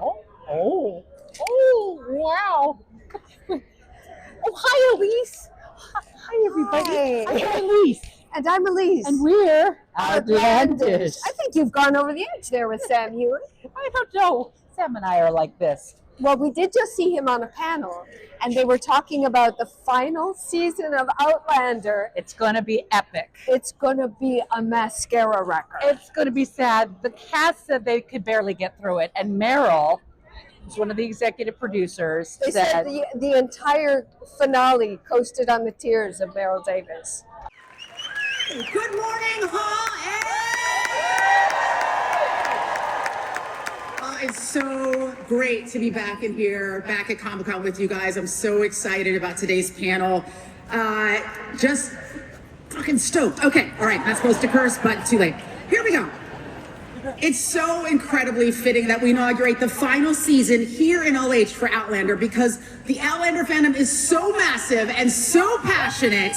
Oh, wow. Oh, hi, Elyse. Hi, everybody. Hi. I'm Elyse. And I'm Elyse. And we're Outlanders. I think you've gone over the edge there with Sam Heughan. I don't know. Sam and I are like this. Well, we did just see him on a panel, and they were talking about the final season of Outlander. It's going to be epic. It's going to be a mascara wrecker. It's going to be sad. The cast said they could barely get through it. And Meryl, who's one of the executive producers, They said the entire finale coasted on the tears of Meryl Davis. Good morning, Hall. It's so great to be back in here, back at Comic-Con with you guys. I'm so excited about today's panel. Just fucking stoked. Okay, all right, not supposed to curse, but too late. Here we go. It's so incredibly fitting that we inaugurate the final season here in OH for Outlander, because the Outlander fandom is so massive and so passionate.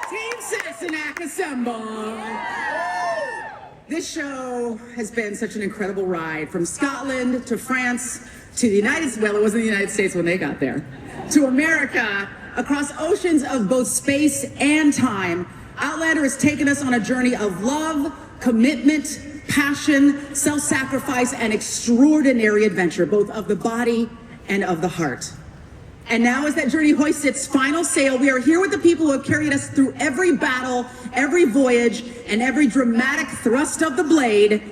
Team Sassenach assemble. This show has been such an incredible ride, from Scotland to France to the United States. Well, it wasn't the United States when they got there. To America, across oceans of both space and time. Outlander has taken us on a journey of love, commitment, passion, self-sacrifice, and extraordinary adventure, both of the body and of the heart. And now, as that journey hoists its final sail, we are here with the people who have carried us through every battle, every voyage, and every dramatic thrust of the blade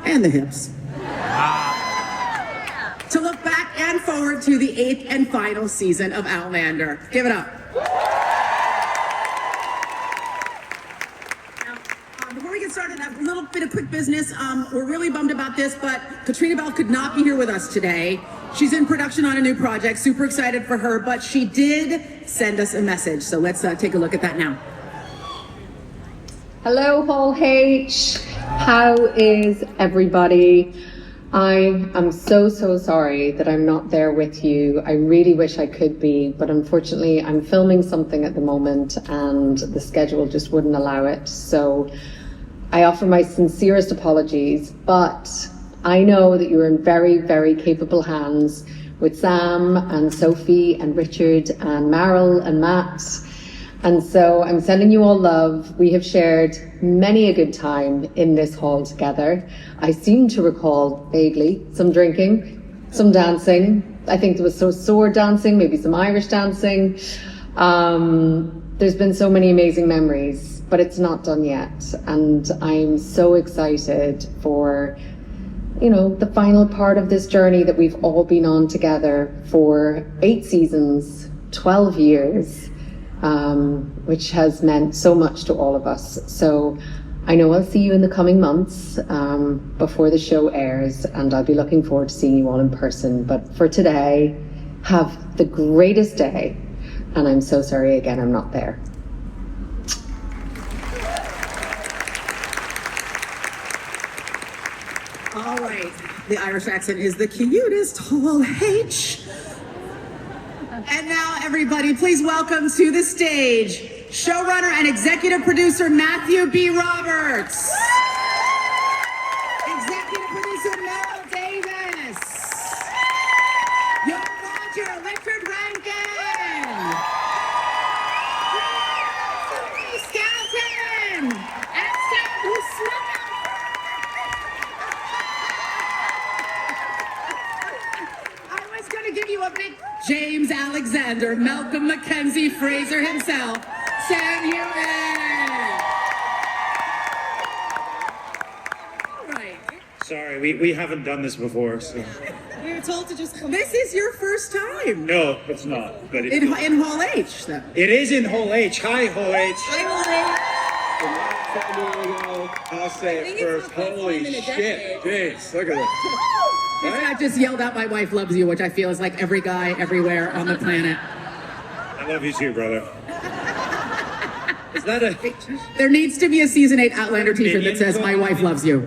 and the hips. To look back and forward to the 8th and final season of Outlander. Give it up. Before we get started, a little bit of quick business. We're really bummed about this, but Katrina Balfe could not be here with us today. She's in production on a new project, super excited for her, but she did send us a message. So let's take a look at that now. Hello, Hall H. How is everybody? I am so sorry that I'm not there with you. I really wish I could be, but unfortunately I'm filming something at the moment and the schedule just wouldn't allow it. So I offer my sincerest apologies, but I know that you're in very capable hands with Sam and Sophie and Richard and Meryl and Matt. And so I'm sending you all love. We have shared many a good time in this hall together. I seem to recall vaguely some drinking, some dancing. I think there was some sword dancing, maybe some Irish dancing. There's been so many amazing memories, but it's not done yet. And I'm so excited for, you know, the final part of this journey that we've all been on together for 8 seasons, 12 years, which has meant so much to all of us. So I know I'll see you in the coming months before the show airs, and I'll be looking forward to seeing you all in person. But for today, have the greatest day, and I'm so sorry again I'm not there. All right, the Irish accent is the cutest, Hall H. And now, everybody, please welcome to the stage showrunner and executive producer Matthew B. Roberts. Executive producer Meryl Davis. Young Roger Richard Rankin. Sophie Skelton. And Sam Smith. I was going to give you a big James Alexander, Malcolm Mackenzie Fraser himself, Sam Heughan. Right. Sorry, we haven't done this before, so. We were told to just come. This is your first time. No, it's not. But In Hall H, though. it is in Hall H. Hi, Hall H. Hi, Hall H. I'll say it first. Holy shit. Jeez, look at this. This guy just yelled out, "My wife loves you," which I feel is like every guy everywhere on the planet. I love you too, brother. Is that a... There needs to be a season 8 Outlander t-shirt that says, "My wife loves you."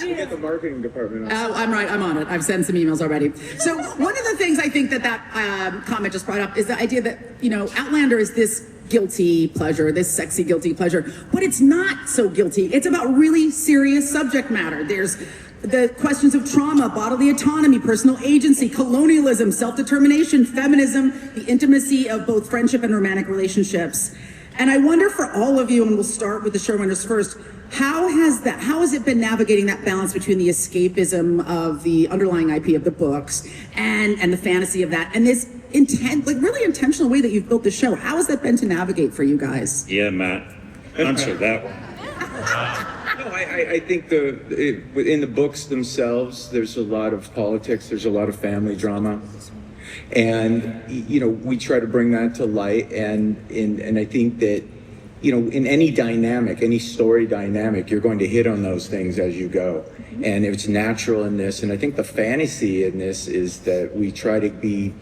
Get the marketing department. I'm right, I'm on it. I've sent some emails already. So one of the things I think that comment just brought up is the idea that, you know, Outlander is this guilty pleasure, this sexy guilty pleasure, but it's not so guilty. It's about really serious subject matter. There's the questions of trauma, bodily autonomy, personal agency, colonialism, self-determination, feminism, the intimacy of both friendship and romantic relationships. And I wonder for all of you, and we'll start with the showrunners first, how has it been navigating that balance between the escapism of the underlying IP of the books and the fantasy of that, and this really intentional way that you've built the show? How has that been to navigate for you guys? Yeah, Matt, answer that one. No, I think in the books themselves, there's a lot of politics, there's a lot of family drama. And, we try to bring that to light. And I think that, in any dynamic, any story dynamic, you're going to hit on those things as you go. And it's natural in this. And I think the fantasy in this is that we try to be,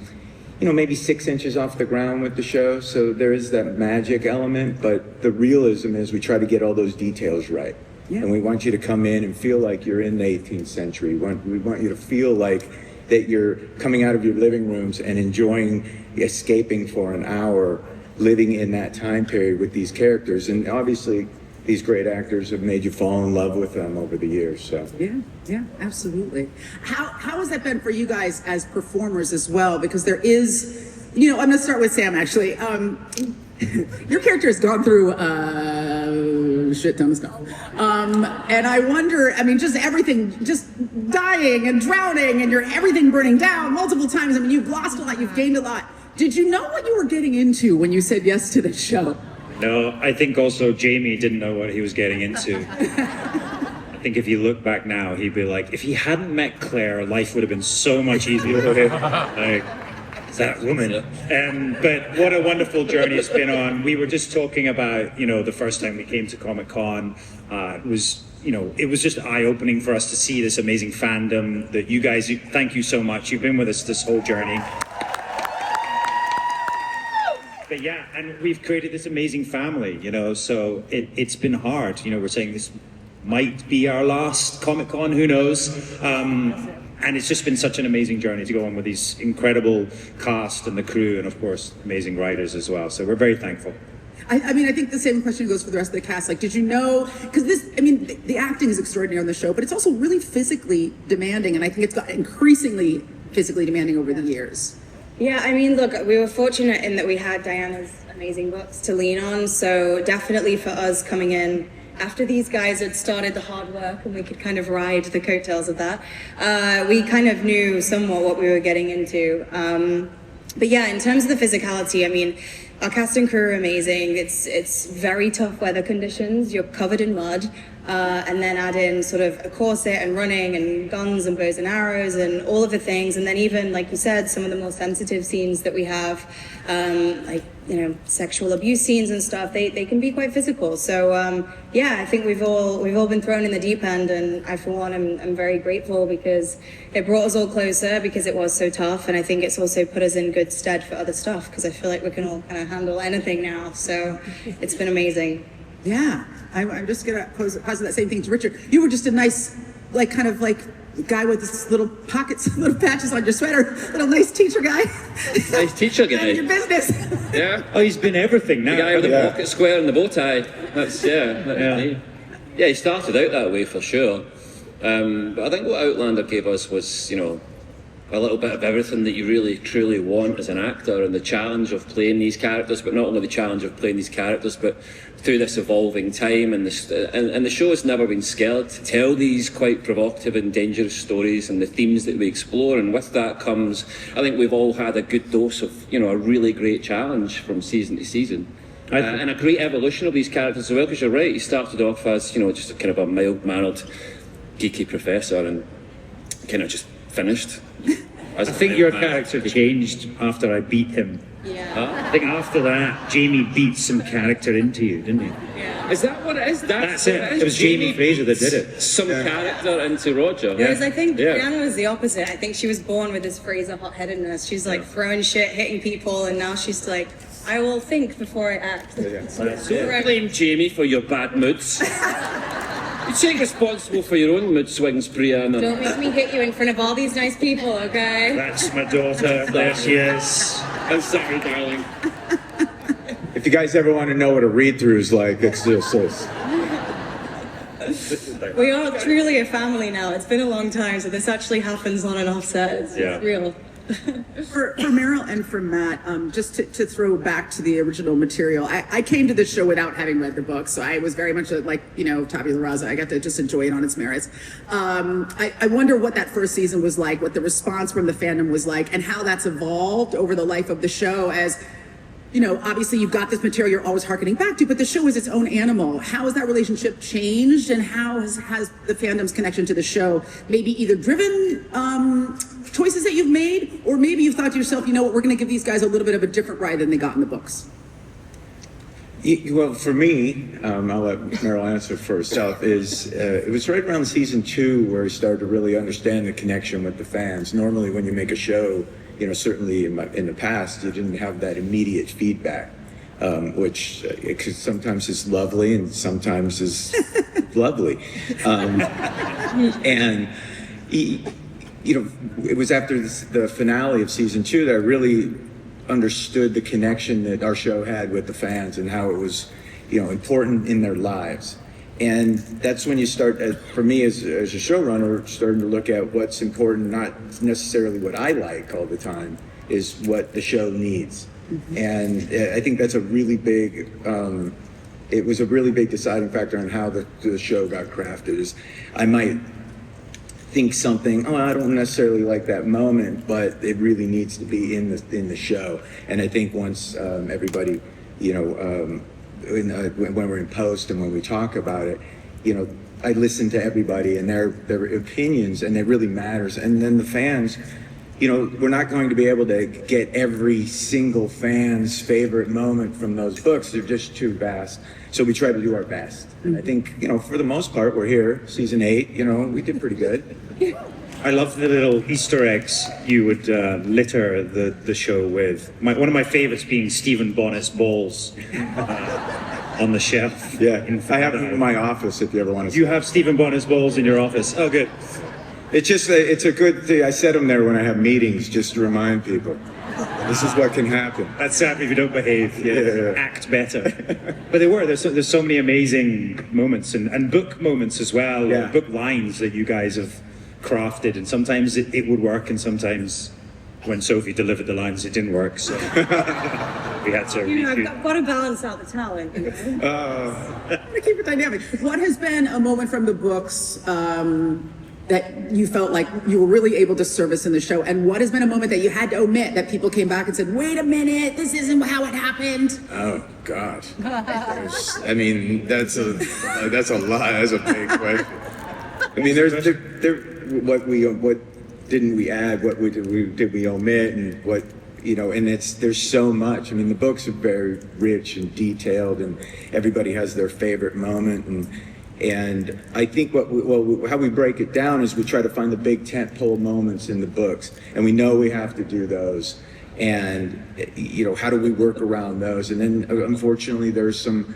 maybe 6 inches off the ground with the show. So there is that magic element, but the realism is we try to get all those details right. Yeah. And we want you to come in and feel like you're in the 18th century. We want you to feel like that you're coming out of your living rooms and enjoying escaping for an hour, living in that time period with these characters. And obviously, these great actors have made you fall in love with them over the years. So yeah, absolutely. How has that been for you guys as performers as well? Because there is, I'm going to start with Sam actually. Your character has gone through a shit ton of stuff. And I wonder, just everything, just dying and drowning and everything burning down multiple times. You've lost a lot, you've gained a lot. Did you know what you were getting into when you said yes to the show? No, I think also Jamie didn't know what he was getting into. I think if you look back now, he'd be like, if he hadn't met Claire, life would have been so much easier for him. Like, that woman. But what a wonderful journey it's been on. We were just talking about, the first time we came to Comic-Con, it was just eye-opening for us to see this amazing fandom that you guys, thank you so much. You've been with us this whole journey. But yeah, and we've created this amazing family, so it's been hard. We're saying this might be our last Comic-Con, who knows? And it's just been such an amazing journey to go on with these incredible cast and the crew, and of course, amazing writers as well. So we're very thankful. I think the same question goes for the rest of the cast. Like, did you know, because the acting is extraordinary on the show, but it's also really physically demanding, and I think it's got increasingly physically demanding over the years. Yeah, look, we were fortunate in that we had Diana's amazing books to lean on, so definitely for us coming in after these guys had started the hard work and we could kind of ride the coattails of that, we kind of knew somewhat what we were getting into. But yeah, in terms of the physicality, our cast and crew are amazing. It's very tough weather conditions. You're covered in mud. And then add in sort of a corset and running and guns and bows and arrows and all of the things. And then even, like you said, some of the more sensitive scenes that we have, sexual abuse scenes and stuff, they can be quite physical. So, I think we've all been thrown in the deep end. And I, for one, I'm very grateful because it brought us all closer because it was so tough. And I think it's also put us in good stead for other stuff because I feel like we can all kind of handle anything now. So it's been amazing. Yeah, I'm just gonna pose that same thing to Richard. You were just a nice, guy with this little pockets, little patches on your sweater, little nice teacher guy. Nice teacher guy. In your business. Yeah. Oh, he's been everything now. The guy with the pocket square and the bow tie. That's yeah, he started out that way for sure. But I think what Outlander gave us was, a little bit of everything that you really truly want as an actor, and the challenge of playing these characters, but not only the challenge of playing these characters, but through this evolving time. And the show has never been scared to tell these quite provocative and dangerous stories and the themes that we explore. And with that comes, I think we've all had a good dose of, a really great challenge from season to season. And a great evolution of these characters as well, because you're right, he started off as, just a kind of a mild-mannered, geeky professor and kind of just finished. I think your character changed after I beat him. Yeah. I think after that, Jamie beat some character into you, didn't he? Yeah. Is that what it is? That's it. It was Jamie Fraser that did it. Some character into Roger. Whereas I think Brianna was the opposite. I think she was born with this Fraser hot-headedness. She's like throwing shit, hitting people, and now she's like, I will think before I act. Don't blame Jamie for your bad moods. You take responsible for your own mood swings, Brianna. Don't make me hit you in front of all these nice people, okay? That's my daughter. There she is. I'm sorry, darling. If you guys ever want to know what a read-through is like, it's just this. We are truly a family now. It's been a long time, so this actually happens on and off set. It's real. For Meryl and for Matt, just to throw back to the original material, I came to this show without having read the book, so I was very much like, tabula rasa. I got to just enjoy it on its merits. I wonder what that first season was like, what the response from the fandom was like, and how that's evolved over the life of the show as, obviously you've got this material you're always hearkening back to, but the show is its own animal. How has that relationship changed, and how has the fandom's connection to the show maybe either driven choices that you've made, or maybe you've thought to yourself, we're going to give these guys a little bit of a different ride than they got in the books? Well, for me, I'll let Meryl answer first. It was right around season 2 where I started to really understand the connection with the fans. Normally, when you make a show, certainly in the past, you didn't have that immediate feedback, which sometimes is lovely and sometimes is lovely. It was after the finale of season 2 that I really understood the connection that our show had with the fans and how it was, important in their lives. And that's when you start, for me as a showrunner, starting to look at what's important, not necessarily what I like all the time, is what the show needs. Mm-hmm. And I think that's a really big, it was a really big deciding factor on how the show got crafted. Is I might think something, I don't necessarily like that moment, but it really needs to be in the show. And I think once everybody, when we're in post and when we talk about it, I listen to everybody and their opinions, and it really matters. And then the fans, we're not going to be able to get every single fan's favorite moment from those books. They're just too vast. So we try to do our best. And I think, for the most part, we're here, season 8, we did pretty good. I love the little Easter eggs you would litter the show with. One of my favorites being Stephen Bonnet's balls on the shelf. Yeah, I have them in my office if you ever want to see. You have Stephen Bonnet's balls in your office? Oh, good. It's a good thing. I set them there when I have meetings just to remind people. This is what can happen. That's sad if you don't behave. Yeah. Act better. But there's so many amazing moments and book moments as well. Yeah. Book lines that you guys have crafted, and sometimes it would work, and sometimes when Sophie delivered the lines it didn't work, so we had to I've got to balance out the talent. To keep it dynamic. What has been a moment from the books that you felt like you were really able to service in the show, and what has been a moment that you had to omit that people came back and said, wait a minute, this isn't how it happened? Oh gosh. That's a lot. That's a big question. I mean, what didn't we add? What did we omit? And what, and there's so much. I mean, the books are very rich and detailed, and everybody has their favorite moment. And I think how we break it down is we try to find the big tentpole moments in the books, and we know we have to do those. And how do we work around those? And then unfortunately, there's some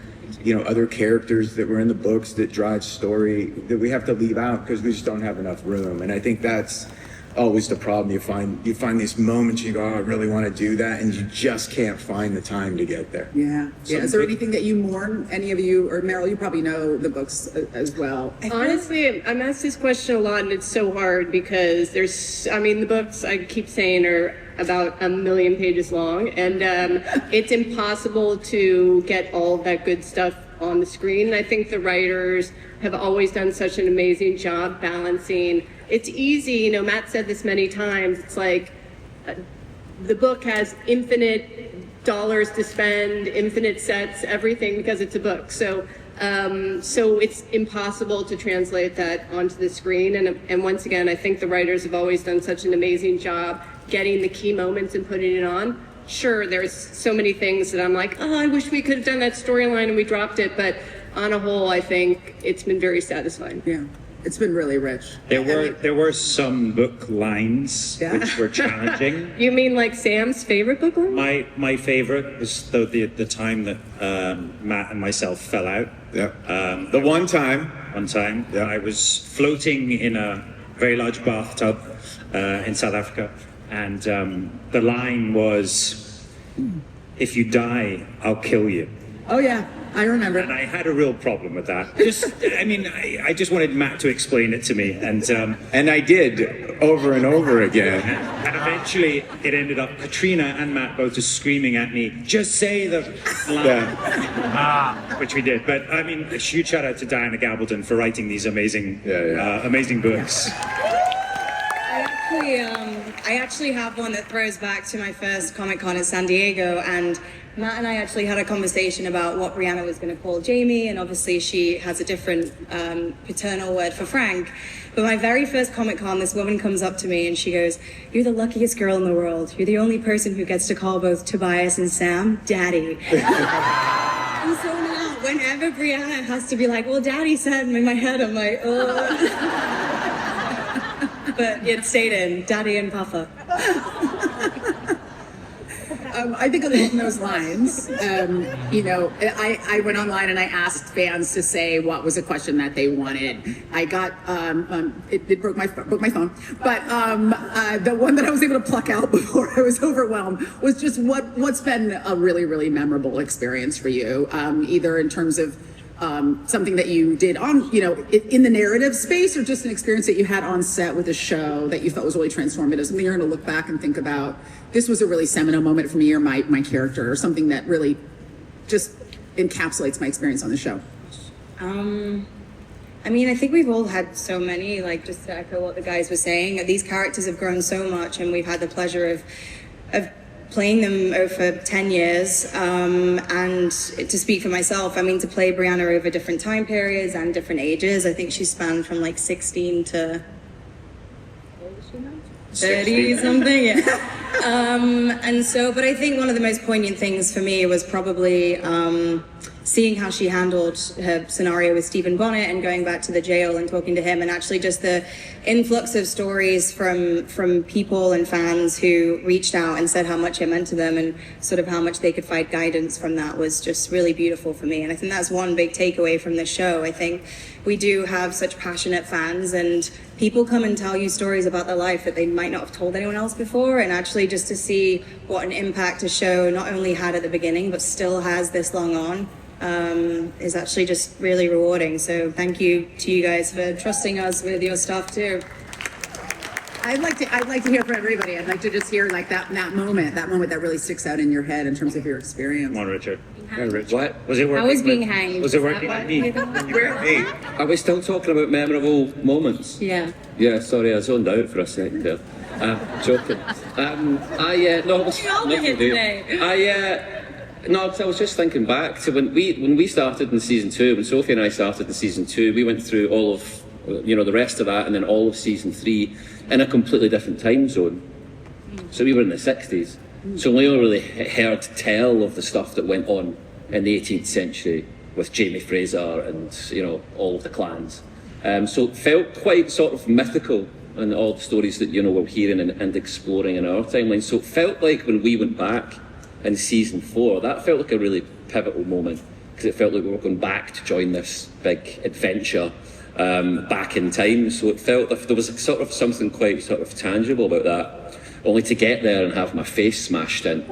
other characters that were in the books that drive story that we have to leave out because we just don't have enough room. And I think that's always the problem. You find these moments, you go, I really want to do that, and you just can't find the time to get there. Yeah. Is there anything that you mourn, any of you, or Meryl, you probably know the books as well? Honestly, I'm asked this question a lot, and it's so hard because the books, I keep saying, are about 1 million pages long, and it's impossible to get all of that good stuff on the screen. And I think the writers have always done such an amazing job balancing. It's easy, Matt said this many times, it's like the book has infinite dollars to spend, infinite sets, everything, because it's a book. So it's impossible to translate that onto the screen. And once again, I think the writers have always done such an amazing job getting the key moments and putting it on. Sure, there's so many things that I'm like, I wish we could have done that storyline and we dropped it. But on a whole, I think it's been very satisfying. Yeah. It's been really rich. There were some book lines which were challenging. You mean like Sam's favorite book line? My favorite was the time that Matt and myself fell out. Yeah. The one time. Yeah. I was floating in a very large bathtub in South Africa, and the line was, if you die, I'll kill you. Oh yeah, I remember. And I had a real problem with that. I just wanted Matt to explain it to me, And I did over and over again. and eventually it ended up Katrina and Matt both just screaming at me, just say the line, which we did. But I mean, a huge shout out to Diana Gabaldon for writing these amazing books. I actually have one that throws back to my first Comic-Con in San Diego, and Matt and I actually had a conversation about what Brianna was going to call Jamie, and obviously she has a different paternal word for Frank. But my very first Comic-Con, this woman comes up to me and she goes, "You're the luckiest girl in the world. You're the only person who gets to call both Tobias and Sam Daddy." And so now, whenever Brianna has to be like, "Well, Daddy said," in my head, I'm like, "Oh." But it stayed in, Daddy and Papa. I think along those lines, I went online and I asked fans to say what was a question that they wanted. I got, it broke my phone, but the one that I was able to pluck out before I was overwhelmed was just what's been a really, really memorable experience for you, either in terms of something that you did on, in the narrative space, or just an experience that you had on set with a show that you felt was really transformative, something you're going to look back and think about, this was a really seminal moment for me or my character, or something that really just encapsulates my experience on the show. I mean, I think we've all had so many, like, just to echo what the guys were saying, these characters have grown so much, and we've had the pleasure of playing them over 10 years, and to speak for myself, I mean, to play Brianna over different time periods and different ages. I think she spanned from like 16 to 30 something, yeah. And so, but I think one of the most poignant things for me was probably seeing how she handled her scenario with Stephen Bonnet and going back to the jail and talking to him, and actually just the influx of stories from people and fans who reached out and said how much it meant to them and sort of how much they could find guidance from that was just really beautiful for me. And I think that's one big takeaway from the show. I think we do have such passionate fans, and people come and tell you stories about their life that they might not have told anyone else before, and actually just to see what an impact a show not only had at the beginning but still has this long on is actually just really rewarding. So thank you to you guys for trusting us with your stuff too. I'd like to hear from everybody. I'd like to just hear like that moment that really sticks out in your head in terms of your experience. Come on, Richard. What? Was it working? I was being hanged. Was it working with me? Are we still talking about memorable moments? Yeah. Yeah, sorry, I zoned out for a second there. Joking. No, because I was just thinking back to when we started in season 2, when Sophie and I started in season 2, we went through all of, the rest of that, and then all of season 3 in a completely different time zone. So we were in the 60s. So we only really heard tell of the stuff that went on in the 18th century with Jamie Fraser and, all of the clans. So it felt quite sort of mythical in all the stories that, we're hearing and exploring in our timeline. So it felt like when we went back in season 4, that felt like a really pivotal moment, because it felt like we were going back to join this big adventure back in time. So it felt like there was sort of something quite sort of tangible about that, only to get there and have my face smashed in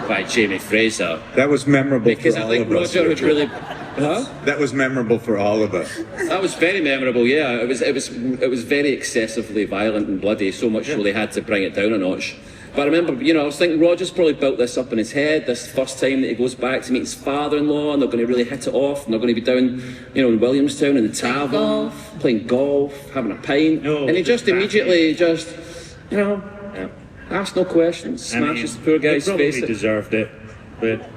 by Jamie Fraser. That was memorable because for I all think of us. Roger would really. That was memorable for all of us. That was very memorable. Yeah, it was very excessively violent and bloody. So much so they had to bring it down a notch. But I remember, I was thinking Roger's probably built this up in his head, this first time that he goes back to meet his father-in-law, and they're going to really hit it off, and they're going to be down, in Williamstown in the tavern, playing golf, having a pint, and he just immediately asked no questions, smashes the poor guy's face. He probably deserved it, but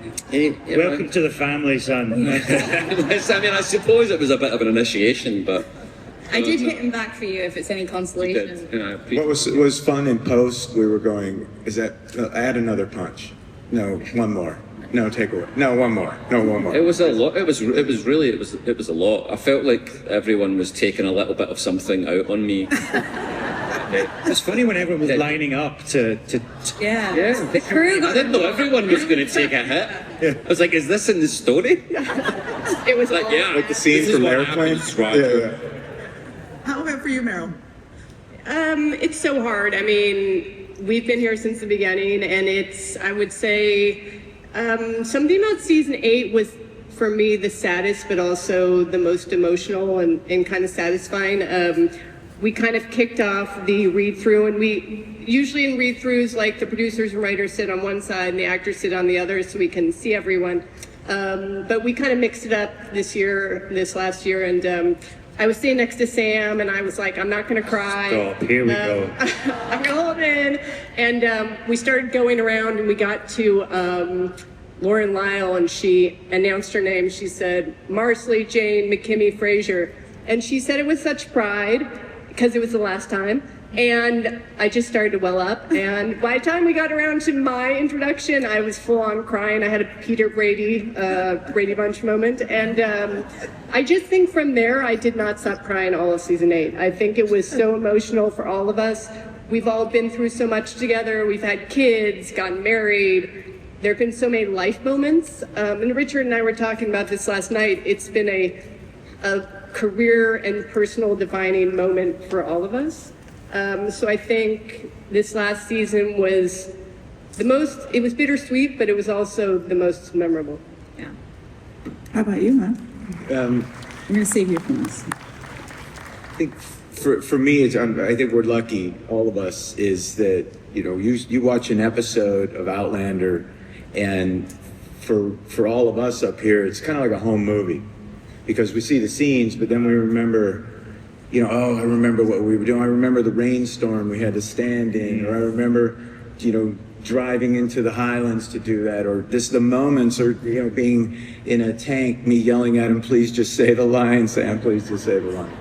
welcome to the family, son. I suppose it was a bit of an initiation, but... I did hit him back for you, if it's any consolation. What was fun in post, we were going, add another punch. No, one more. No, take away. No, one more. No, one more. It was a lot. It was really a lot. I felt like everyone was taking a little bit of something out on me. It's funny when everyone was lining up to Yeah. The crew. I didn't know everyone was going to take a hit. I was like, is this in the story? It was like, yeah, like the scene from Airplane. Yeah. How about for you, Meryl? It's so hard. I mean, we've been here since the beginning, and I would say, Something about season 8 was, for me, the saddest, but also the most emotional and kind of satisfying. We kind of kicked off the read-through, and we usually in read-throughs, like the producers and writers sit on one side and the actors sit on the other, so we can see everyone. But we kind of mixed it up this last year, and I was sitting next to Sam, and I was like, I'm not going to cry. Stop, here we go. I'm going to hold in. And we started going around, and we got to Lauren Lyle, and she announced her name. She said, Marsley Jane McKimmie Frazier. And she said it with such pride, because it was the last time. And I just started to well up. And by the time we got around to my introduction, I was full on crying. I had a Peter Brady Bunch moment. And I just think from there, I did not stop crying all of season 8. I think it was so emotional for all of us. We've all been through so much together. We've had kids, gotten married. There have been so many life moments. And Richard and I were talking about this last night. It's been a career and personal defining moment for all of us. So I think this last season was it was bittersweet, but it was also the most memorable. Yeah. How about you, man? I'm going to save you from this. I think for me, I think we're lucky, all of us, is that, you watch an episode of Outlander, and for all of us up here, it's kind of like a home movie, because we see the scenes, but then we remember, I remember what we were doing. I remember the rainstorm we had to stand in, or I remember, driving into the Highlands to do that, or the moments, or, being in a tank, me yelling at him, please just say the line, Sam, please just say the line.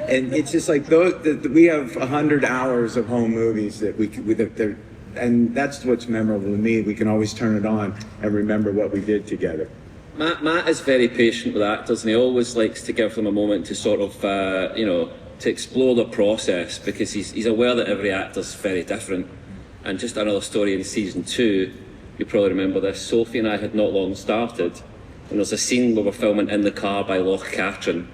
And it's just like, we have 100 hours of home movies and that's what's memorable to me. We can always turn it on and remember what we did together. Matt is very patient with actors, and he always likes to give them a moment to sort of, to explore the process, because he's aware that every actor's very different. And just another story in season 2, you probably remember this. Sophie and I had not long started, and there's a scene where we're filming in the car by Loch Katrine.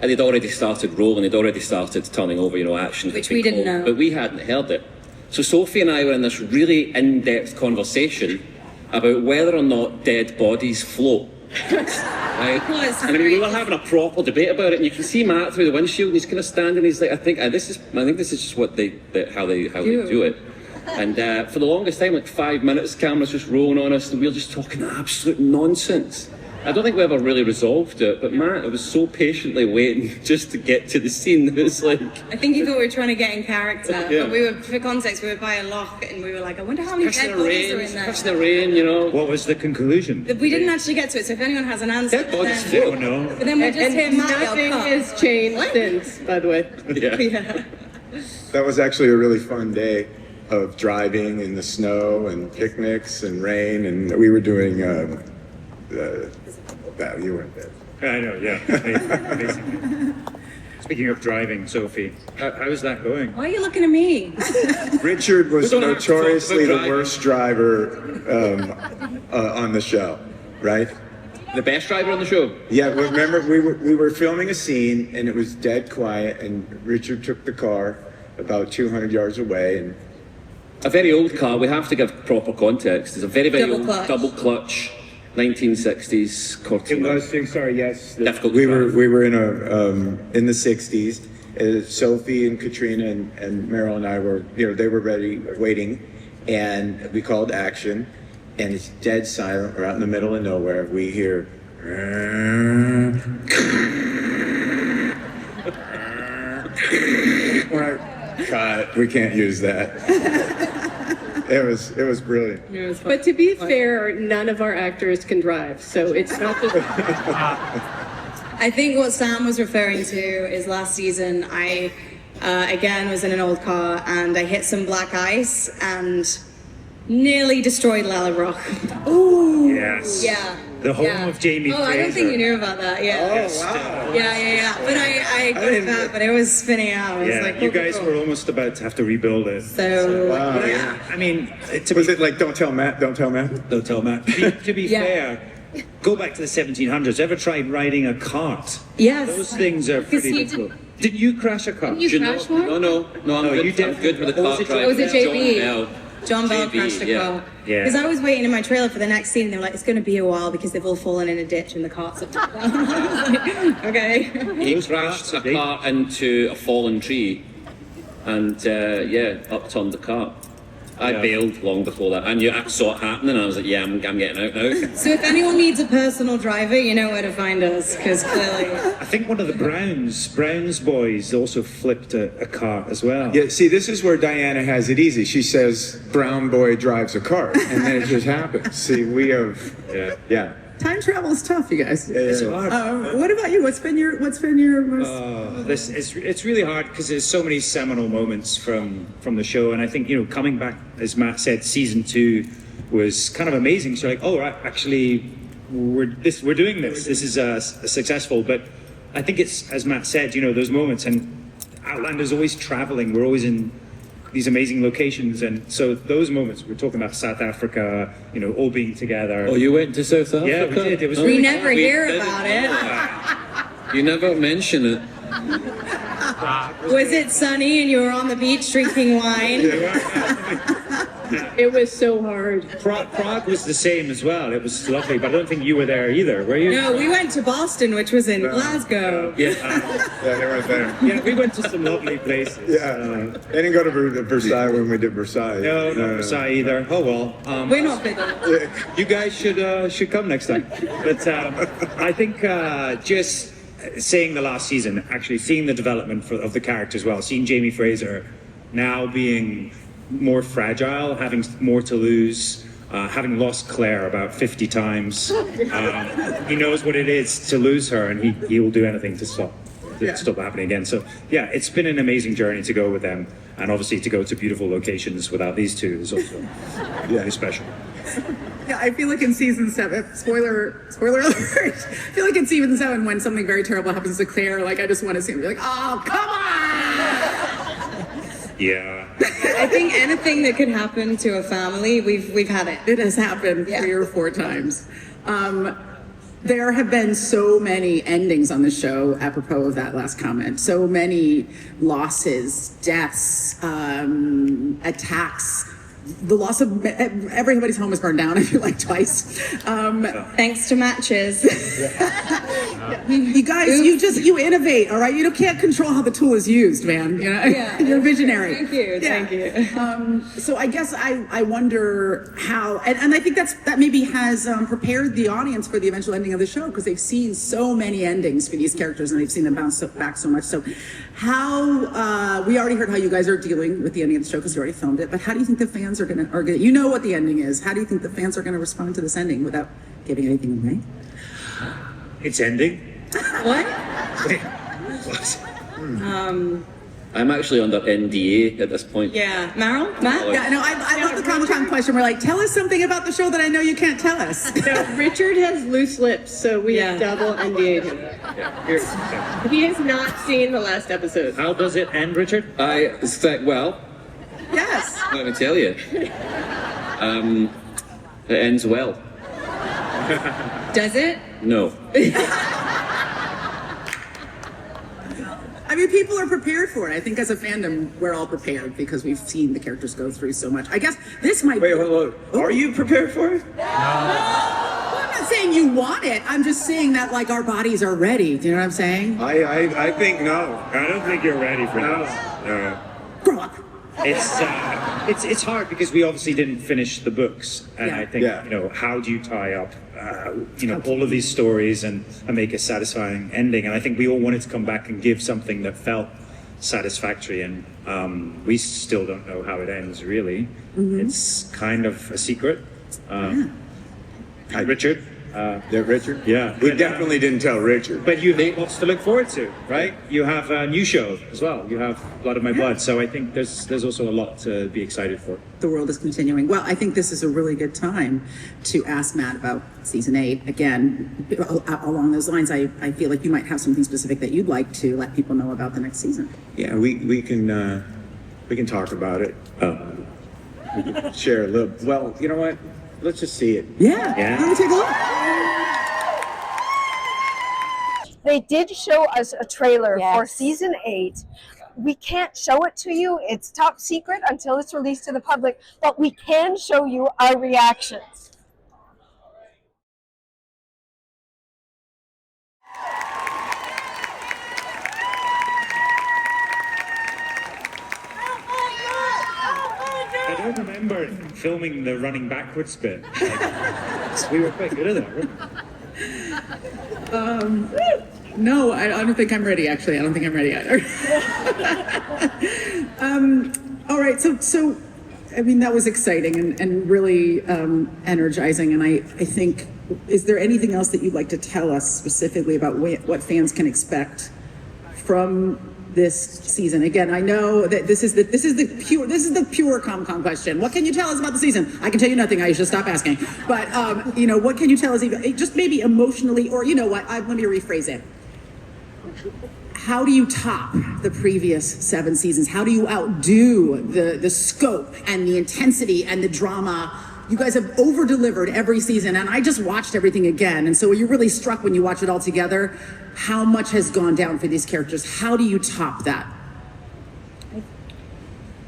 And they'd already started rolling, they'd already started turning over, action. Which we didn't know. But we hadn't heard it. So Sophie and I were in this really in-depth conversation about whether or not dead bodies float. Right? And we were having a proper debate about it, and you can see Matt through the windshield, and he's kind of standing. He's like, I think this is just what how they do it. And for the longest time, like 5 minutes, cameras just rolling on us, and we were just talking absolute nonsense. I don't think we ever really resolved it, but Matt was so patiently waiting just to get to the scene. It was like, I think he thought we were trying to get in character. Yeah. But for context, we were by a loch, and we were like, I wonder how many dead bodies are in there. Pissing the rain, What was the conclusion? We didn't actually get to it, so if anyone has an answer, Dead bodies then, float. Oh, no. But then we just And hear Matt nothing yell, has changed since, by the way. Yeah. Yeah. That was actually a really fun day of driving in the snow and picnics and rain, and we were doing you weren't there. I know, yeah. Basically. Speaking of driving, Sophie, how's that going? Why are you looking at me? Richard was We don't have to talk notoriously about the worst driver on the show, right? The best driver on the show. Yeah, remember we were filming a scene, and it was dead quiet, and Richard took the car about 200 yards away, and A very old car. We have to give proper context. It's a very, very Double old clutch. double clutch, 1960s it Cortina. was, sorry, yes. Difficult to We drive. were in the 60s. Sophie and Katrina and Meryl and I were, they were ready, waiting, and we called action, and it's dead silent. We're out in the middle of nowhere. We hear, cut. We can't use that. It was brilliant. But to be fair, none of our actors can drive, so it's not just... I think what Sam was referring to is last season I again was in an old car and I hit some black ice and nearly destroyed Lalaroch. Ooh. Yes. Yeah. The home Yeah. of Jamie Oh, I don't think Fraser. you knew about that. Yeah. Oh, wow. Yeah. But I got that, but it was spinning out. It was Yeah, like, you cool, guys cool. were almost about to have to rebuild it. So Wow. yeah. I mean, to Was be, it like, don't tell Matt, don't tell Matt? don't tell Matt. To be Yeah. fair, go back to the 1700s. Ever tried riding a cart? Yes. Those things are pretty he difficult. Did you crash a cart? You Do you crashed know? one? No, I'm No, good. you did. I'm good with the What was car it, driving. was it JB? John Bell. John Bell JB, crashed a yeah. car. Yeah. Because I was waiting in my trailer for the next scene, and they were like, it's going to be a while because they've all fallen in a ditch and the carts have topped down. I was like, okay. He crashed a car into a fallen tree and, upturned the cart. I bailed long before that. I saw it happening and I was like, yeah, I'm getting out now. So if anyone needs a personal driver, you know where to find us, because clearly... I think one of the Browns boys also flipped a car as well. Yeah, see, this is where Diana has it easy. She says, brown boy drives a cart, and then it just happens. See, we have, yeah. Time travel is tough, you guys. It's hard. What about you? What's been your most... It's really hard because there's so many seminal moments from the show, and I think, you know, coming back, as Matt said, season 2 was kind of amazing. So like, oh, right, actually, we're doing this. This is successful. But I think it's, as Matt said, you know, those moments, and Outlander's always traveling. We're always in these amazing locations, and so those moments, we're talking about South Africa, you know, all being together. Oh, you went to South Africa? Yeah, we did. It was We really never fun. hear about it. You never mention it. Was it sunny and you were on the beach drinking wine? It was so hard. Prague was the same as well. It was lovely, but I don't think you were there either, were you? No, we went to Boston, which was in Glasgow. Yeah, Yeah, they weren't there. yeah, we went to some lovely places. Yeah, they didn't go to Versailles when we did Versailles. No, not Versailles either. Oh well. We're not big on it. You guys should come next time. But I think just seeing the last season, actually seeing the development of the character as well, seeing Jamie Fraser now being more fragile, having more to lose, having lost Claire about 50 times. He knows what it is to lose her, and he will do anything to stop happening again. So yeah, it's been an amazing journey to go with them, and obviously to go to beautiful locations without these two is also really special. Yeah, I feel like in season 7, spoiler alert, I feel like in season 7 when something very terrible happens to Claire, like I just want to see him be like, oh, come on! Yeah. I think anything that could happen to a family, we've had it. It has happened 3 or 4 times. There have been so many endings on the show, apropos of that last comment. So many losses, deaths, attacks. The loss of everybody's home is burned down, I feel like, twice. Thanks to matches. You guys, you innovate, all right? You can't control how the tool is used, man. You know? Yeah. You're visionary. Thank you. So I guess I wonder how, and I think that maybe has prepared the audience for the eventual ending of the show, because they've seen so many endings for these characters and they've seen them bounce back so much. So how, we already heard how you guys are dealing with the ending of the show because you already filmed it, but how do you think the fans are gonna, you know what the ending is, how do you think the fans are gonna respond to this ending without giving anything away? It's ending. What? Wait, what? I'm actually under NDA at this point. Yeah. Meryl? Matt? Yeah, no, I love the Comic-Con question. We're like, tell us something about the show that I know you can't tell us. No, Richard has loose lips, so we Yeah. double NDA'd him. Yeah. He has not seen the last episode. How does it end, Richard? I think, well, Yes. let me tell you. It ends well. Does it? No. I mean, people are prepared for it. I think as a fandom, we're all prepared because we've seen the characters go through so much. I guess this might Wait, hold on. Are you prepared for it? Well, I'm not saying you want it. I'm just saying that, like, our bodies are ready. Do you know what I'm saying? I think no. I don't think you're ready for this. No. Grow up. It's hard because we obviously didn't finish the books, and Yeah. I think you know, how do you tie up all of these stories and make a satisfying ending? And I think we all wanted to come back and give something that felt satisfactory, and we still don't know how it ends really. It's kind of a secret. Richard. Richard? Yeah. We definitely didn't tell Richard. But you have lots to look forward to, right? You have a new show as well. You have Blood of My Blood. So I think there's also a lot to be excited for. The world is continuing. Well, I think this is a really good time to ask Matt about season 8. Again, along those lines, I feel like you might have something specific that you'd like to let people know about the next season. Yeah, we can talk about it. We can share a little. Well, you know what? Let's just see it. Yeah. Let me take a look. They did show us a trailer for Yes. season 8. We can't show it to you. It's top secret until it's released to the public, but we can show you our reactions. I don't remember filming the running backwards bit. Like, we were quite good at that. No, I don't think I'm ready, actually. I don't think I'm ready either. All right, so I mean, that was exciting and really energizing. And I think, is there anything else that you'd like to tell us specifically about what fans can expect from this season? Again, I know that this is the pure Comic-Con question. What can you tell us about the season? I can tell you nothing. I should stop asking. But what can you tell us, even just maybe emotionally, or you know what? Let me rephrase it. How do you top the previous 7 seasons? How do you outdo the scope and the intensity and the drama? You guys have over-delivered every season, and I just watched everything again. And so you're really struck when you watch it all together. How much has gone down for these characters? How do you top that?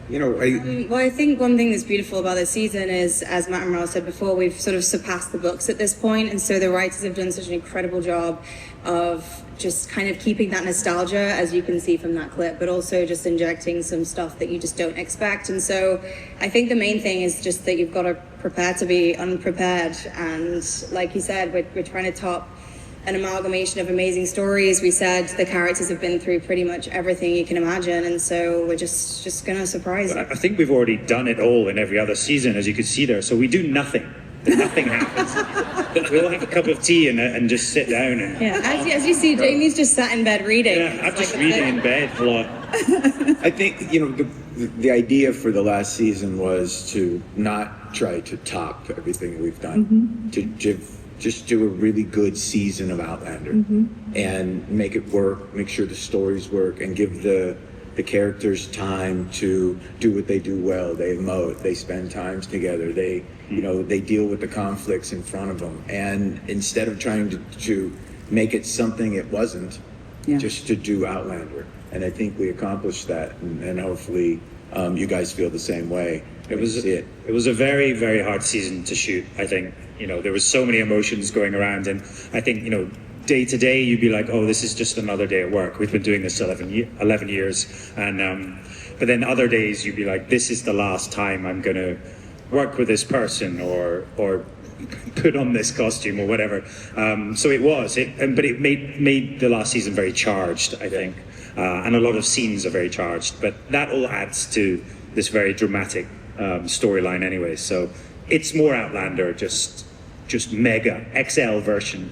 I think one thing that's beautiful about this season is, as Matt and Marl said before, we've sort of surpassed the books at this point, and so the writers have done such an incredible job of just kind of keeping that nostalgia, as you can see from that clip, but also just injecting some stuff that you just don't expect. And so I think the main thing is just that you've got to prepare to be unprepared, and like you said, we're trying to top an amalgamation of amazing stories. We said the characters have been through pretty much everything you can imagine, and so we're just going to surprise you. I think we've already done it all in every other season, as you can see there. So we do nothing. Nothing happens. We'll have a cup of tea and just sit down. And, as you see, Jamie's just sat in bed reading. Yeah, I'm just reading in bed a lot. I think, the idea for the last season was to not try to top everything we've done. To just do a really good season of Outlander and make it work, make sure the stories work, and give the characters time to do what they do well. They emote, they spend times together, they deal with the conflicts in front of them. And instead of trying to make it something it wasn't, just to do Outlander. And I think we accomplished that, and hopefully you guys feel the same way. It was a very, very hard season to shoot, I think. There was so many emotions going around, and I think, day to day, you'd be like, oh, this is just another day at work. We've been doing this 11 years. And, but then other days you'd be like, this is the last time I'm going to work with this person or put on this costume or whatever. So it was, but it made the last season very charged, I think. And a lot of scenes are very charged, but that all adds to this very dramatic storyline anyway. So it's more Outlander, just mega XL version.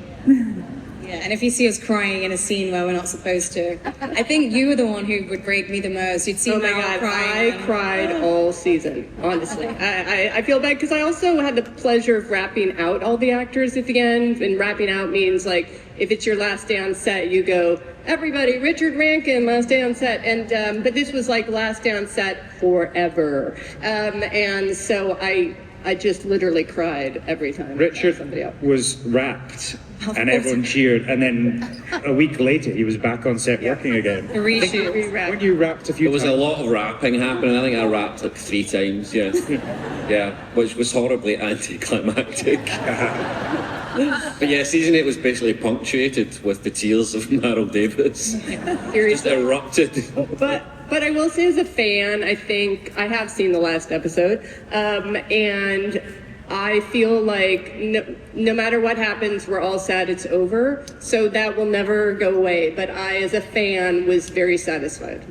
Yeah, and if you see us crying in a scene where we're not supposed to, I think you were the one who would break me the most. You'd see Oh my Mel God, crying. I cried all season, honestly. I feel bad because I also had the pleasure of wrapping out all the actors at the end, and wrapping out means, like, if it's your last day on set, you go, everybody, Richard Rankin, last day on set. And but this was like last day on set forever. And so I just literally cried every time. Richard somebody else was wrapped, and everyone cheered. And then a week later, he was back on set working again. The reshoot. Weren't you wrapped a few There was times? a lot of rapping happening. I think I rapped like 3 times, yeah, which was horribly anticlimactic. But yeah, season 8 was basically punctuated with the tears of Meryl Davis. Just erupted. But I will say, as a fan, I think I have seen the last episode, and I feel like no matter what happens, we're all sad it's over. So that will never go away. But I, as a fan, was very satisfied.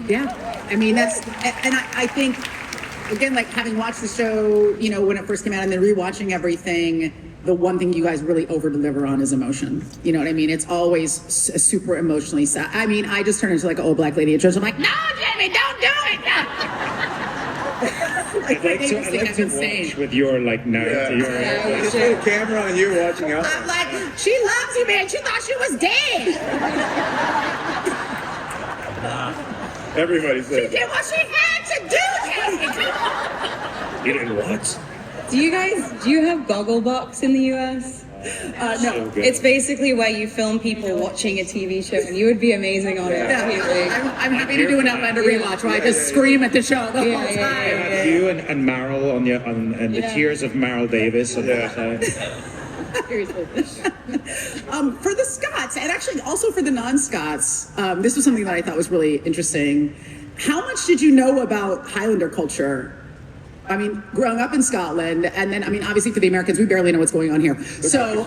Yeah, I mean, I think, again, like having watched the show, when it first came out and then rewatching everything, the one thing you guys really over-deliver on is emotion. You know what I mean? It's always super emotionally sad. I mean, I just turn into like an old black lady at church. I'm like, no, Jamie, don't do it! No! I'd like to watch with your narrative. Just put a camera on you watching out. I'm like, she loves you, man. She thought she was dead. Everybody says. She did what she had to do, Jamie. Come on. You didn't what? Do you have Gogglebox in the US? No. It's basically where you film people watching a TV show, and you would be amazing on it. Yeah, I'm happy to do an Outlander rewatch where I just scream at the show the whole time. You and Meryl and the tears of Meryl Davis on the side. Seriously. For the Scots, and actually also for the non-Scots, this was something that I thought was really interesting. How much did you know about Highlander culture? I mean, growing up in Scotland, and then, I mean, obviously for the Americans, we barely know what's going on here. So,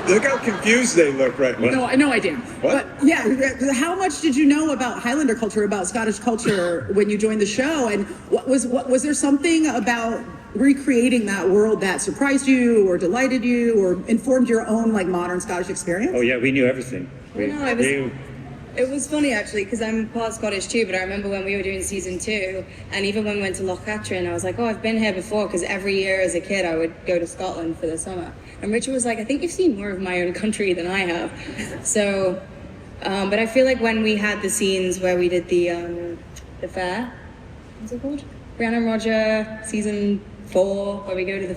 Look how confused they look right now. no idea. What? But yeah, how much did you know about Highlander culture, about Scottish culture when you joined the show? And what was there something about recreating that world that surprised you or delighted you or informed your own like modern Scottish experience? Oh yeah, we knew everything. It was funny actually, because I'm part Scottish too, but I remember when we were doing season 2, and even when we went to Loch Katrina, I was like, oh, I've been here before, because every year as a kid I would go to Scotland for the summer. And Richard was like, I think you've seen more of my own country than I have. So, but I feel like when we had the scenes where we did the fair, what's it called? Rhiannon Roger, season 4, where we go to the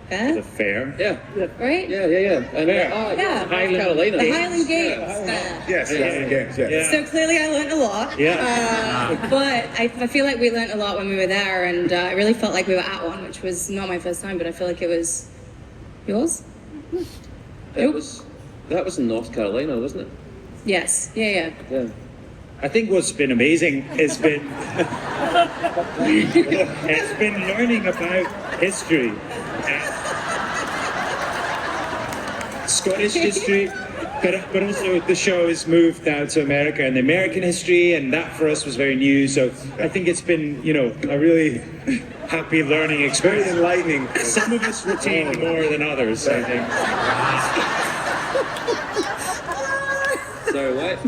fair? The fair? Yeah. Right? Yeah. And, Yeah. Carolina. The Highland Games fair. Yes, Highland Games, yeah. So clearly I learned a lot. Yeah. But I feel like we learned a lot when we were there, and I really felt like we were at one, which was not my first time, but I feel like it was yours. That was in North Carolina, wasn't it? Yes. Yeah. Yeah. I think what's been amazing has been learning about history, Scottish history, but also the show has moved out to America and the American history, and that for us was very new. So I think it's been, a really happy learning experience. Very enlightening. Some of us retained more than others, I think. Sorry, what?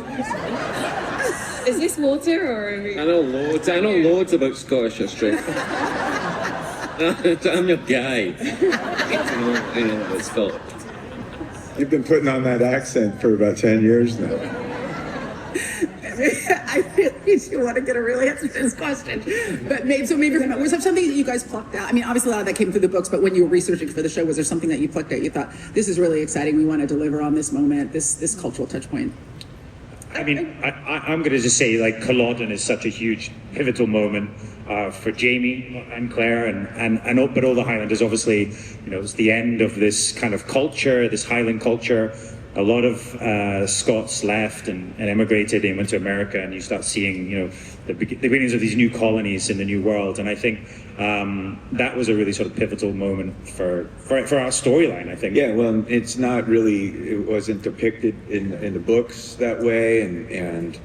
Is this water or? I know loads about Scottish history. I'm your guy. You know what it's called. You've been putting on that accent for about 10 years now. I really do want to get a real answer to this question. But maybe was there something that you guys plucked out? I mean, obviously a lot of that came through the books, but when you were researching for the show, was there something that you plucked out? You thought, this is really exciting. We want to deliver on this moment, this cultural touch point. I mean, I'm going to just say, like, Culloden is such a huge pivotal moment for Jamie and Claire but all the Highlanders. Obviously, it's the end of this kind of culture, this Highland culture. A lot of Scots left and emigrated and went to America, and you start seeing, the beginnings of these new colonies in the New World. And I think that was a really sort of pivotal moment for our storyline, I think. Yeah, well, it wasn't depicted in the books that way, and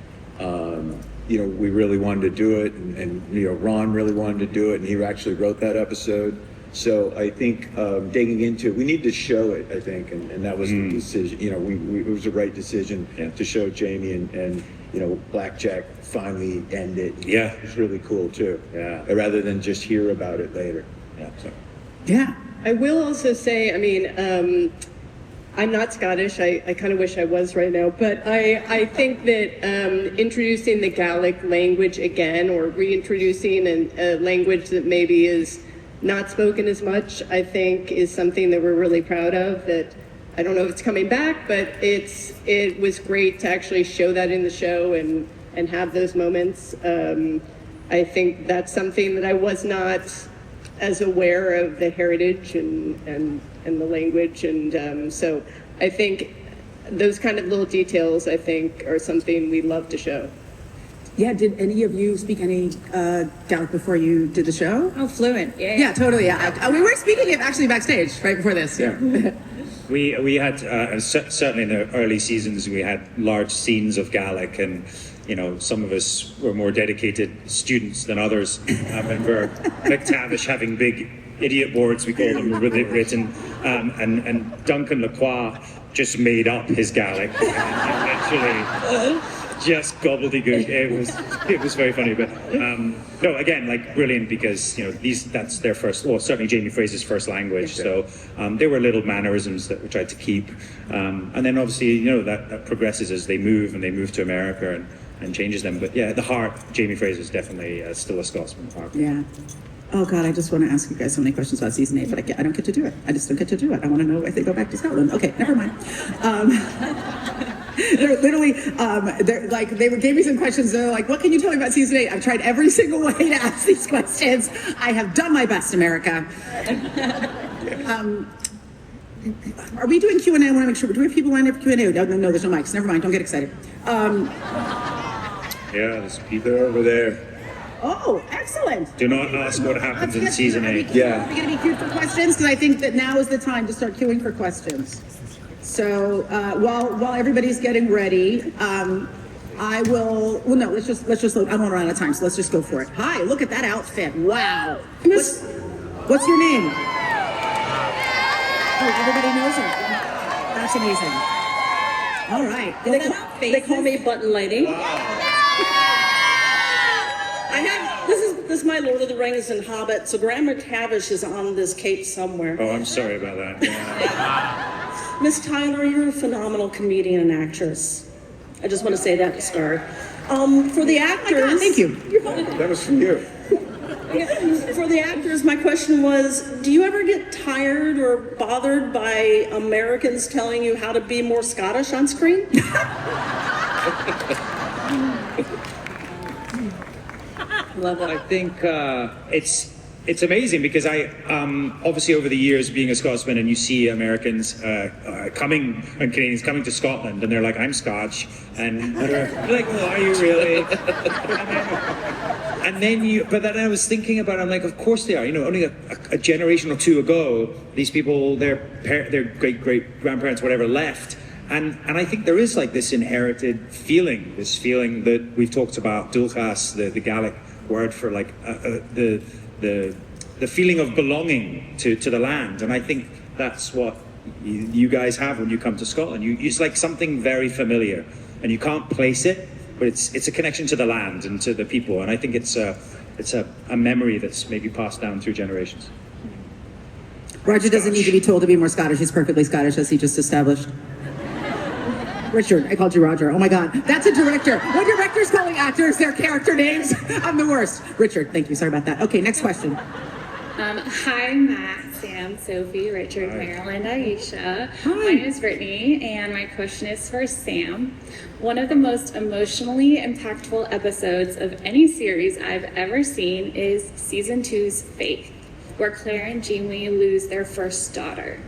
we really wanted to do it, and Ron really wanted to do it, and he actually wrote that episode. So I think digging into it, we need to show it, I think, and that was the decision. It was the right decision to show Jamie and Blackjack finally end it. Yeah. It's really cool too. Yeah. Rather than just hear about it later. Yeah. So. Yeah. I will also say, I mean, I'm not Scottish. I kind of wish I was right now. But I think that introducing the Gaelic language again, or reintroducing a language that maybe is not spoken as much, I think is something that we're really proud of. That I don't know if it's coming back, but it was great to actually show that in the show and have those moments. I think that's something that I was not as aware of, the heritage and the language, and so I think those kind of little details, I think, are something we love to show. Yeah, did any of you speak any Gaelic before you did the show? Oh, fluent. Yeah. Yeah, totally. Yeah. We were speaking it actually backstage right before this. Yeah. We had certainly in the early seasons we had large scenes of Gaelic, and some of us were more dedicated students than others. And for McTavish having big idiot boards, we call them, written, and Duncan Lacroix just made up his Gaelic, and literally just gobbledygook. It was very funny, but no, again, like, brilliant, because that's their first, well, certainly Jamie Fraser's first language. So there were little mannerisms that we tried to keep, and then obviously that progresses as they move to America and changes them. But yeah, at the heart, Jamie Fraser is definitely still a Scotsman at heart. Yeah. Oh God, I just want to ask you guys so many questions about season 8, but I don't get to do it. I just don't get to do it. I want to know if they go back to Scotland. Okay, never mind. They're literally, gave me some questions. They're like, what can you tell me about season 8? I've tried every single way to ask these questions. I have done my best, America. Are we doing Q&A? I want to make sure. Do we have people lined up for Q&A? No, there's no mics. Never mind. Don't get excited. Yeah, there's people over there. Oh, excellent. Do not ask what happens in season 8. Are we going to be queued for questions? Because I think that now is the time to start queuing for questions. So while everybody's getting ready, I will. Well, no, let's just. I don't want to run out of time, so let's just go for it. Hi, look at that outfit. Wow. What's your name? Oh, everybody knows her. That's amazing. All right. They call me Button Lady. Wow. This is my Lord of the Rings and Hobbit, so Grandma Tavish is on this cape somewhere. Oh, I'm sorry about that. Yeah. Miss Tyler, you're a phenomenal comedian and actress. I just want to say that to start. For the actors... Oh my God, thank you. That was for you. For the actors, my question was, do you ever get tired or bothered by Americans telling you how to be more Scottish on screen? Love it. I think it's amazing because I obviously over the years being a Scotsman, and you see Americans and Canadians coming to Scotland, and they're like, I'm Scotch, and they're like, well, are you really? But then I was thinking about it, I'm like, of course they are. You know, only a generation or two ago, these people, their great grandparents, whatever, left. And I think there is like this inherited feeling, that we've talked about, dulchas, the Gaelic word for like the feeling of belonging to the land. And I think that's what you guys have when you come to Scotland. It's like something very familiar, and you can't place it, but it's a connection to the land and to the people. And I think it's a memory that's maybe passed down through generations. Roger doesn't need to be told to be more Scottish. He's perfectly Scottish, as he just established. Richard, I called you Roger. Oh my God, that's a director. When directors calling actors their character names, I'm the worst. Richard, thank you. Sorry about that. Okay, next question. Hi, Matt, Sam, Sophie, Richard, Hi. Marilyn, Aisha. Hi. My name is Brittany, and my question is for Sam. One of the most emotionally impactful episodes of any series I've ever seen is season 2's Faith, where Claire and Jamie lose their first daughter.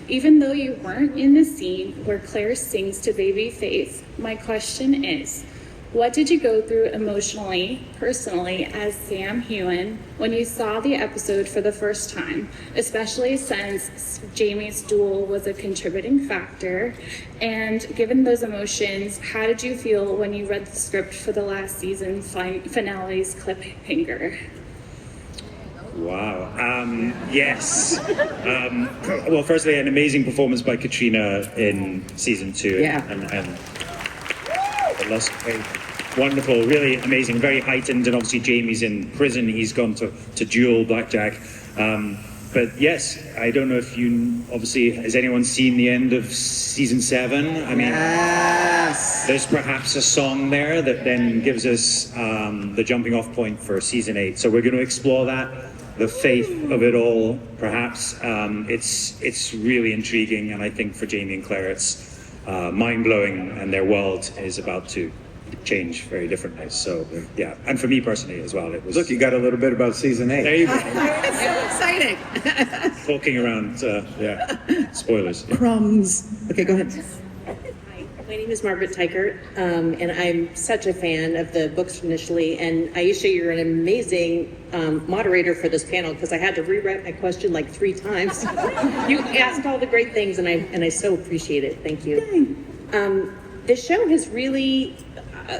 Even though you weren't in the scene where Claire sings to baby Faith, my question is, what did you go through emotionally, personally, as Sam Heughan when you saw the episode for the first time, especially since Jamie's duel was a contributing factor? And given those emotions, how did you feel when you read the script for the last season finale's cliffhanger? Wow. Yes. Well, firstly, an amazing performance by Katrina in season 2. Yeah. And the loss of faith. Wonderful, really amazing, very heightened. And obviously, Jamie's in prison. He's gone to duel blackjack. But yes, I don't know if has anyone seen the end of season 7? I mean, yes. There's perhaps a song there that then gives us the jumping off point for season 8. So we're going to explore that. The faith of it all, perhaps. It's really intriguing, and I think for Jamie and Claire, it's mind-blowing, and their world is about to change very differently. So, yeah, and for me personally as well, it was. Look, you got a little bit about season 8. There you go. It's so exciting. Talking around, spoilers. Crumbs. Okay, go ahead. My name is Margaret Teichert, and I'm such a fan of the books initially. And Aisha, you're an amazing moderator for this panel, because I had to rewrite my question like 3 times. You asked all the great things, and I so appreciate it. Thank you. The show has really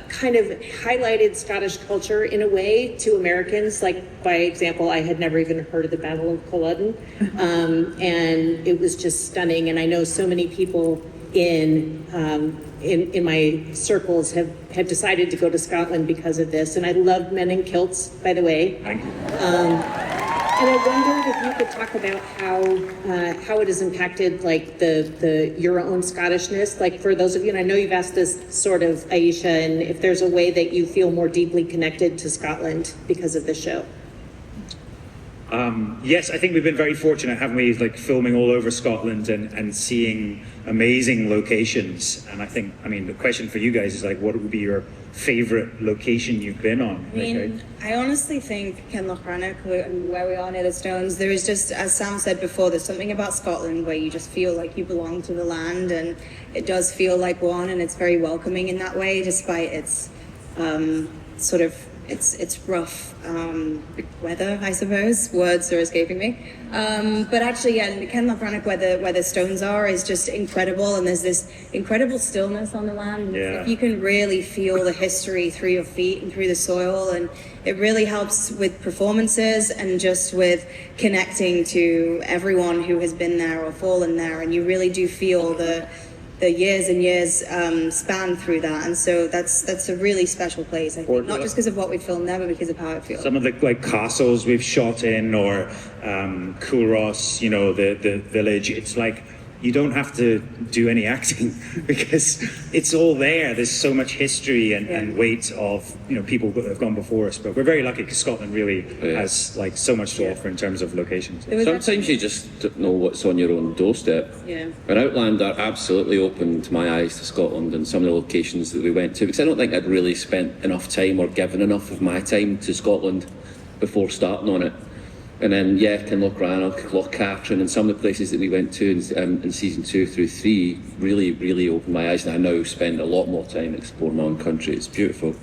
kind of highlighted Scottish culture in a way to Americans. Like, by example, I had never even heard of the Battle of Culloden, and it was just stunning. And I know so many people in my circles have decided to go to Scotland because of this. And I love Men in Kilts, by the way. Thank you. And I wondered if you could talk about how it has impacted like your own Scottishness. Like, for those of you, and I know you've asked this sort of, Aisha, and if there's a way that you feel more deeply connected to Scotland because of the show. Yes, I think we've been very fortunate, haven't we, like filming all over Scotland and seeing amazing locations. And I think, I mean, the question for you guys is like, what would be your favorite location you've been on? I mean, I honestly think Kenlochranach, where we are near the Stones, there is just, as Sam said before, there's something about Scotland where you just feel like you belong to the land, and it does feel like one, and it's very welcoming in that way, despite its sort of it's rough weather, I suppose. Words are escaping me. But actually, yeah, Kenlochranach, where the stones are, is just incredible, and there's this incredible stillness on the land. Yeah. You can really feel the history through your feet and through the soil, and it really helps with performances and just with connecting to everyone who has been there or fallen there, and you really do feel the years and years span through that, and so that's a really special place, I think, not just because of what we filmed there, but because of how it feels. Some of the like castles we've shot in, or Kouros, you know, the village. It's like you don't have to do any acting because it's all there. There's so much history and weight of, you know, people that have gone before us. But we're very lucky because Scotland really has like so much to offer in terms of locations. Sometimes you just don't know what's on your own doorstep. Yeah. And Outlander absolutely opened my eyes to Scotland and some of the locations that we went to, because I don't think I'd really spent enough time or given enough of my time to Scotland before starting on it. And then, Kenlochranach, Loch Katrina, and some of the places that we went to in season 2 through 3 really, really opened my eyes, and I now spend a lot more time exploring my own country. It's beautiful.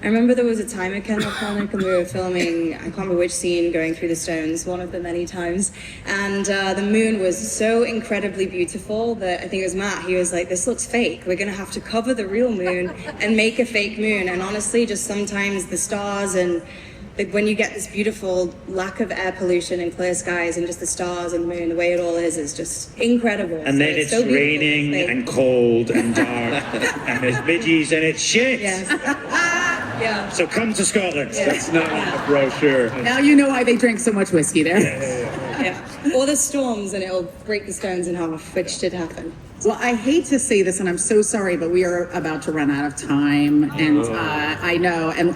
I remember there was a time at Kenlochranach and we were filming, I can't remember which scene, going through the stones, one of the many times, and the moon was so incredibly beautiful that I think it was Matt, he was like, this looks fake, we're going to have to cover the real moon and make a fake moon. And honestly, just sometimes the stars and when you get this beautiful lack of air pollution and clear skies and just the stars and the moon, the way it all is just incredible. And then it's so raining and cold and dark and there's midges and it's shit. Yes. Yeah. So come to Scotland. Yeah. That's not on the brochure. Now you know why they drink so much whiskey there. Yeah. Or the storms and it'll break the stones in half, which did happen. Well, I hate to say this, and I'm so sorry, but we are about to run out of time, and I know, and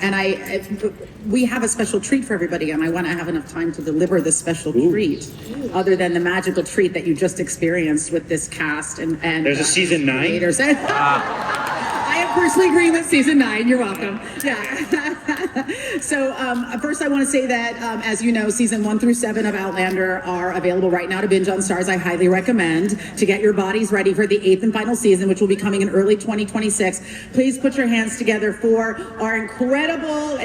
we have a special treat for everybody, and I want to have enough time to deliver this special treat, other than the magical treat that you just experienced with this cast and there's a season 9. creators. I am personally agreeing with season 9. You're welcome. Yeah. So first, I want to say that, as you know, season 1 through 7 of Outlander are available right now to binge on Stars. I highly recommend to get your bodies ready for the 8th and final season, which will be coming in early 2026. Please put your hands together for our incredible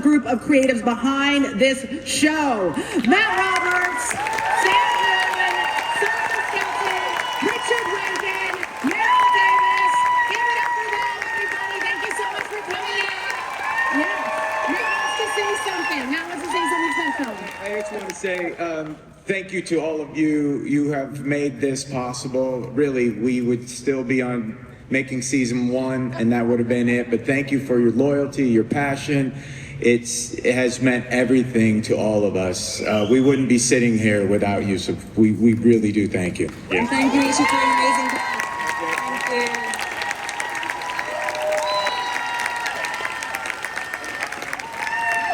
group of creatives behind this show: Matt Roberts, Sam Heughan, Sarah Skelton, Richard Reagan, Meryl Davis. Give it up for them, everybody. Thank you so much for coming in. Yeah. Matt wants to say something. Matt wants to say something special. I just want to say thank you to all of you. You have made this possible. Really, we would still be on making season 1, and that would have been it. But thank you for your loyalty, your passion. It has meant everything to all of us. We wouldn't be sitting here without you, so we really do thank you. Yeah. Thank you, Isha, for an amazing cast.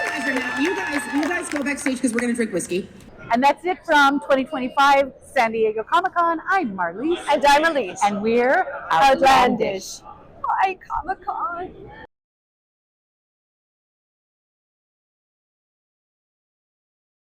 Thank you. You guys go backstage because we're going to drink whiskey. And that's it from 2025 San Diego Comic-Con. I'm Marlise. And I'm Elyse. And we're Outlandish. Bye, Comic-Con.